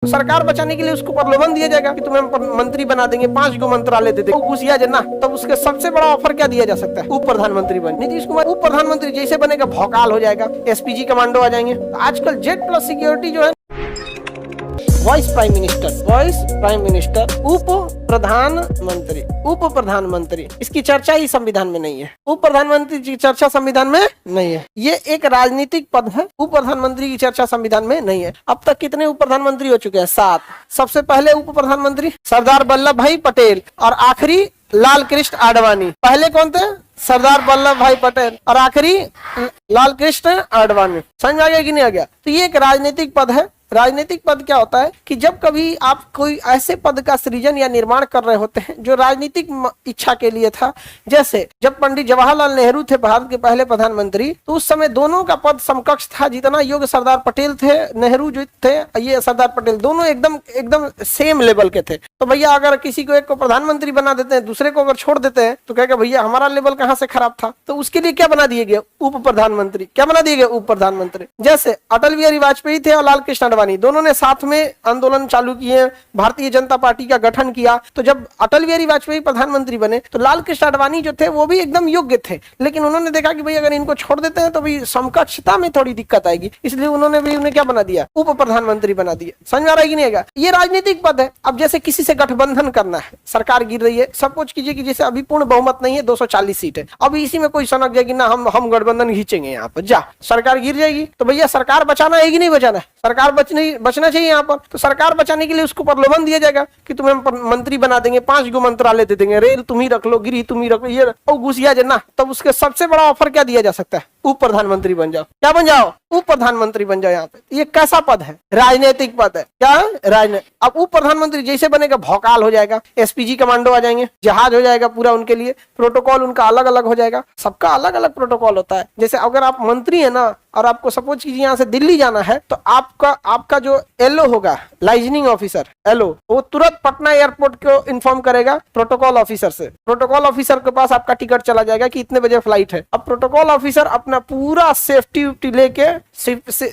तो सरकार बचाने के लिए उसको प्रलोभन दिया जाएगा कि तुम्हें हम मंत्री बना देंगे, 5 गो मंत्रालय दे देंगे, घुसिया ना। तब उसके सबसे बड़ा ऑफर क्या दिया जा सकता है? उप प्रधानमंत्री बन। नीतीश कुमार उप प्रधानमंत्री जैसे बनेगा भौकाल हो जाएगा, एसपीजी कमांडो आ जाएंगे। तो आजकल जेड प्लस सिक्योरिटी जो है, वाइस प्राइम मिनिस्टर, उप प्रधानमंत्री, इसकी चर्चा ही संविधान में नहीं है। उप प्रधानमंत्री की चर्चा संविधान में नहीं है। ये एक राजनीतिक पद है। उप प्रधानमंत्री की चर्चा संविधान में नहीं है। अब तक कितने उप प्रधानमंत्री हो चुके हैं? 7। सबसे पहले उप प्रधानमंत्री सरदार वल्लभ भाई पटेल और आखिरी लाल कृष्ण आडवाणी। पहले कौन थे? सरदार वल्लभ भाई पटेल और आखिरी लाल कृष्ण आडवाणी। समझ आ गया कि नहीं आ गया? तो ये एक राजनीतिक पद है। राजनीतिक पद क्या होता है कि जब कभी आप कोई ऐसे पद का सृजन या निर्माण कर रहे होते हैं जो राजनीतिक इच्छा के लिए था। जैसे जब पंडित जवाहरलाल नेहरू थे भारत के पहले प्रधानमंत्री, तो उस समय दोनों का पद समकक्ष था। जितना योग्य सरदार पटेल थे, नेहरू जो थे, ये सरदार पटेल, दोनों एकदम सेम लेवल के थे। तो भैया अगर किसी को एक को प्रधानमंत्री बना देते हैं, दूसरे को अगर छोड़ देते हैं, तो कहेगा भैया हमारा लेवल कहाँ से खराब था? तो उसके लिए क्या बना दिए गए? उप प्रधानमंत्री। क्या बना दिए गए? उप प्रधानमंत्री। जैसे अटल बिहारी वाजपेयी थे और लाल कृष्ण दोनों ने साथ में आंदोलन चालू किए, भारतीय जनता पार्टी का गठन किया। तो जब अटल बिहारी वाजपेयी प्रधानमंत्री बने तो लाल कृष्ण आडवाणी जो थे वो भी एकदम योग्य थे, लेकिन उन्होंने देखा कि भाई अगर इनको छोड़ देते हैं तो भी समकक्षता में थोड़ी दिक्कत आएगी, इसलिए उन्होंने भी उन्हें क्या बना दिया? उप प्रधानमंत्री बना दिया। समझ आ रहा है कि नहीं आएगा? ये राजनीतिक पद है। अब जैसे किसी से गठबंधन करना है, सरकार गिर रही है, सब कुछ कीजिए कि जैसे अभी पूर्ण बहुमत नहीं है, 240 सीट है, अभी इसी में कोई सनक जाएगी ना हम गठबंधन खींचेंगे, यहाँ पर जा सरकार गिर जाएगी। तो भैया सरकार बचाना है कि नहीं बचाना है? सरकार बचना चाहिए यहाँ पर। तो सरकार बचाने के लिए उसको प्रलोभन दिया जाएगा कि तुम्हें मंत्री बना देंगे, 5 गो मंत्रालय दे देंगे, रेल तुम ही रख लो, गृह तुम ही रख लो, ये घुसिया ना। तब उसके सबसे बड़ा ऑफर क्या दिया जा सकता है? उप प्रधानमंत्री बन जाओ। क्या बन जाओ? उप प्रधानमंत्री बन जाओ। यहाँ पे ये कैसा पद है? राजनीतिक पद है। क्या है? राजनीतिक। अब उप प्रधानमंत्री जैसे बनेगा भौकाल हो जाएगा, एसपीजी कमांडो आ जाएंगे, जहाज हो जाएगा पूरा उनके लिए, प्रोटोकॉल उनका अलग अलग हो जाएगा। सबका अलग अलग प्रोटोकॉल होता है। जैसे अगर आप मंत्री है ना और आपको सपोज कीजिए यहाँ से दिल्ली जाना है, तो आपका जो एलओ होगा, लाइजनिंग ऑफिसर एलओ, वो तुरंत पटना एयरपोर्ट को इन्फॉर्म करेगा प्रोटोकॉल ऑफिसर से। प्रोटोकॉल ऑफिसर के पास आपका टिकट चला जाएगा कि इतने बजे फ्लाइट है। अब प्रोटोकॉल ऑफिसर अपना पूरा सेफ्टी लेके,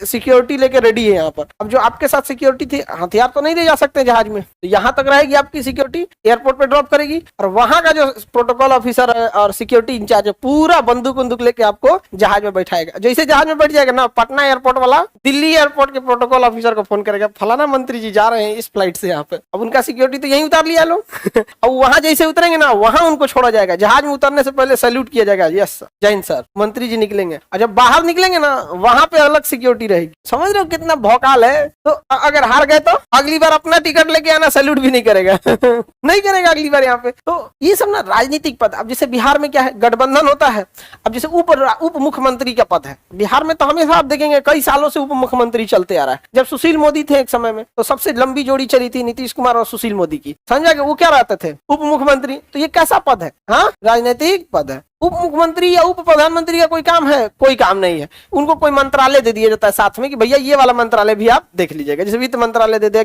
सिक्योरिटी लेके रेडी है यहाँ पर। अब जो आपके साथ सिक्योरिटी थी, हथियार तो नहीं ले जा सकते जहाज में, तो यहाँ तक रहेगी आपकी सिक्योरिटी, एयरपोर्ट पे ड्रॉप करेगी, और वहां का जो प्रोटोकॉल ऑफिसर है और सिक्योरिटी इंचार्ज है, पूरा बंदूक लेके आपको जहाज में बैठाएगा। जैसे जहाज में बैठ जाएगा ना, पटना एयरपोर्ट वाला दिल्ली एयरपोर्ट के प्रोटोकॉल ऑफिसर को फोन करेगा, फलाना मंत्री जी जा रहे हैं इस फ्लाइट से यहाँ पे। अब उनका सिक्योरिटी तो यहीं उतार लिया लोग अब वहां जैसे उतरेंगे ना, वहां उनको छोड़ा जाएगा। जहाज में उतरने से पहले सैल्यूट किया जाएगा, यस जय हिंद सर, मंत्री जी निकलेंगे। और जब बाहर निकलेंगे ना, वहां पे अलग सिक्योरिटी रहेगी। समझ रहे हो कितना भौकाल है? तो अगर हार गए तो अगली बार अपना टिकट लेके आना, सैल्यूट भी नहीं करेगा नहीं करेगा अगली बार यहाँ पे। तो ये सब ना राजनीतिक पद। अब जैसे बिहार में क्या है, गठबंधन होता है। अब जैसे उप मुख्यमंत्री का पद है बिहार में, तो हमेशा आप देखेंगे कई सालों से उप मुख्यमंत्री चलते आ रहा है। जब सुशील मोदी थे एक समय में, तो सबसे लंबी जोड़ी चली थी नीतीश कुमार और सुशील मोदी की। समझा कि वो क्या रहते थे? उप मुख्यमंत्री। तो ये कैसा पद है? हाँ, राजनीतिक पद है। उप मुख्यमंत्री या उप प्रधानमंत्री का कोई काम है? कोई काम नहीं है। उनको कोई मंत्रालय दे दिया जाता है साथ में कि भैया ये वाला मंत्रालय भी आप देख लीजिएगा। जैसे वित्त मंत्रालय दे दिया,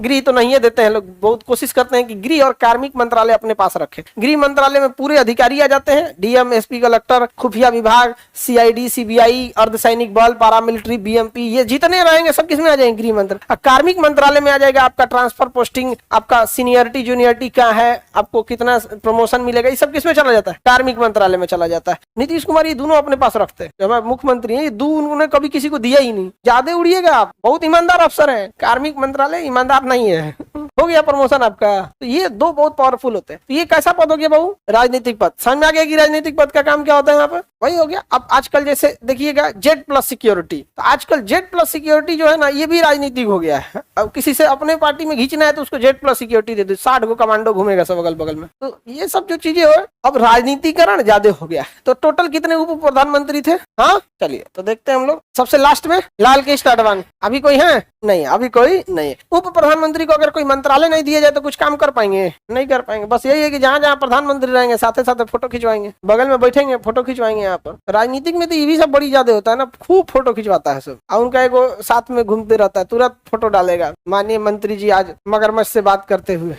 गृह तो नहीं है देते हैं लोग, बहुत कोशिश करते हैं कि गृह और कार्मिक मंत्रालय अपने पास रखे। गृह मंत्रालय में पूरे अधिकारी आ जाते हैं, डीएम, एसपी, कलेक्टर, खुफिया विभाग, सीआईडी, सीबीआई, अर्धसैनिक बल, पारामिलिट्री, बीएमपी, ये जितने रहेंगे सब किसमें आ जाएंगे? गृह मंत्रालय। कार्मिक मंत्रालय में आ जाएगा आपका ट्रांसफर, पोस्टिंग, आपका सीनियरिटी जूनियरिटी क्या है, आपको कितना प्रमोशन मिलेगा, ये सब किसमें चला जाता है? कार्मिक मंत्रालय में चला जाता है। नीतीश कुमार ये दोनों अपने पास रखते हैं। जब मुख्यमंत्री है, ये उन्होंने कभी किसी को दिया ही नहीं। ज्यादा उड़िएगा आप, बहुत ईमानदार अफसर है। कार्मिक मंत्रालय ईमानदार नहीं है हो गया प्रमोशन आपका। तो ये दो बहुत पावरफुल होते हैं। तो ये कैसा पद हो गया बाबू? राजनीतिक पद। समझ में आ गया कि राजनीतिक पद का काम क्या होता है यहाँ पे? वही हो गया। अब आजकल जैसे देखिएगा जेड प्लस सिक्योरिटी, तो आजकल जेड प्लस सिक्योरिटी जो है ना, ये भी राजनीतिक हो गया है। अब किसी से अपने पार्टी में खींचना है तो उसको जेड प्लस सिक्योरिटी दे दो, 60 गो कमांडो घूमेगा सब अगल बगल में। तो ये सब जो चीजें हो, अब राजनीतिकरण ज्यादा हो गया। तो टोटल कितने उप प्रधानमंत्री थे? हाँ, चलिए तो देखते हैं हम लोग। सबसे लास्ट में लाल कृष्ण आडवाणी। अभी कोई है? नहीं, अभी कोई नहीं है। उप प्रधानमंत्री को अगर कोई मंत्रालय नहीं दिया जाए तो कुछ काम कर पाएंगे? नहीं कर पाएंगे। बस यही है कि जहां जहां प्रधानमंत्री रहेंगे साथ साथ फोटो खिंचवाएंगे, बगल में बैठेंगे फोटो खिंचवाएंगे। यहाँ पर राजनीतिक में तो ये भी सब बड़ी ज्यादा होता है ना, खूब फोटो खिंचवाता है सब। और उनका एगो साथ में घूमते रहता है, तुरंत फोटो डालेगा, माननीय मंत्री जी आज मगरमच्छ से बात करते हुए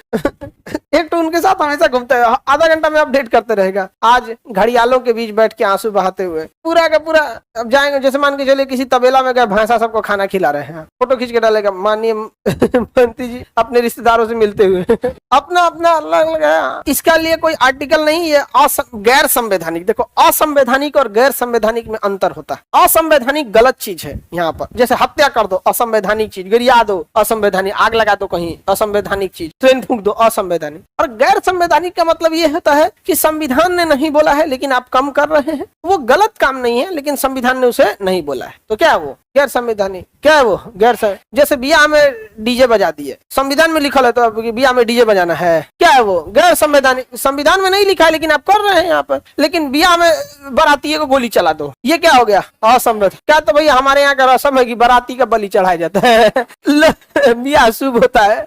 एक तो उनके साथ हमेशा घूमते हैं, आधा घंटा में अपडेट करते रहेगा। आज घड़ियालों के बीच बैठ के आंसू बहाते हुए पूरा का पूरा, अब जाएंगे जैसे मान के चले किसी तबेला में गए, भैंसा सबको खाना खिला रहे हैं, फोटो खींच के डालेगा माननीय मंत्री जी अपने रिश्तेदारों से मिलते हुए अपना अपना अलग अलग है। इसका लिए कोई आर्टिकल नहीं है। गैर संवैधानिक, देखो असंवैधानिक और गैर संवैधानिक में अंतर होता है। असंवैधानिक गलत चीज है यहाँ पर, जैसे हत्या कर दो असंवैधानिक चीज, गिरिया दो असंवैधानिक, आग लगा दो कहीं असंवैधानिक चीज, ट्रेन फूंक दो असंवैधानिक। और गैर संवैधानिक का मतलब ये होता है कि संविधान ने नहीं बोला है लेकिन आप कम कर रहे हैं, वो गलत काम नहीं है लेकिन संविधान ने उसे नहीं बोला है, तो क्या है वो गैर संवैधानिक। क्या है वो जैसे बियाह में डीजे बजा दिए, संविधान में लिखा है तो बियाह में डीजे बजाना है, क्या है वो गैर संवैधानिक। संविधान में नहीं लिखा है लेकिन आप कर रहे हैं यहाँ पर, लेकिन बियाह में बाराती को गोली चला दो, ये क्या हो गया असंवैधानिक। क्या तो भैया हमारे यहाँ का रस्म है कि बाराती का बलि चढ़ाया जाता है बियाह शुभ होता है।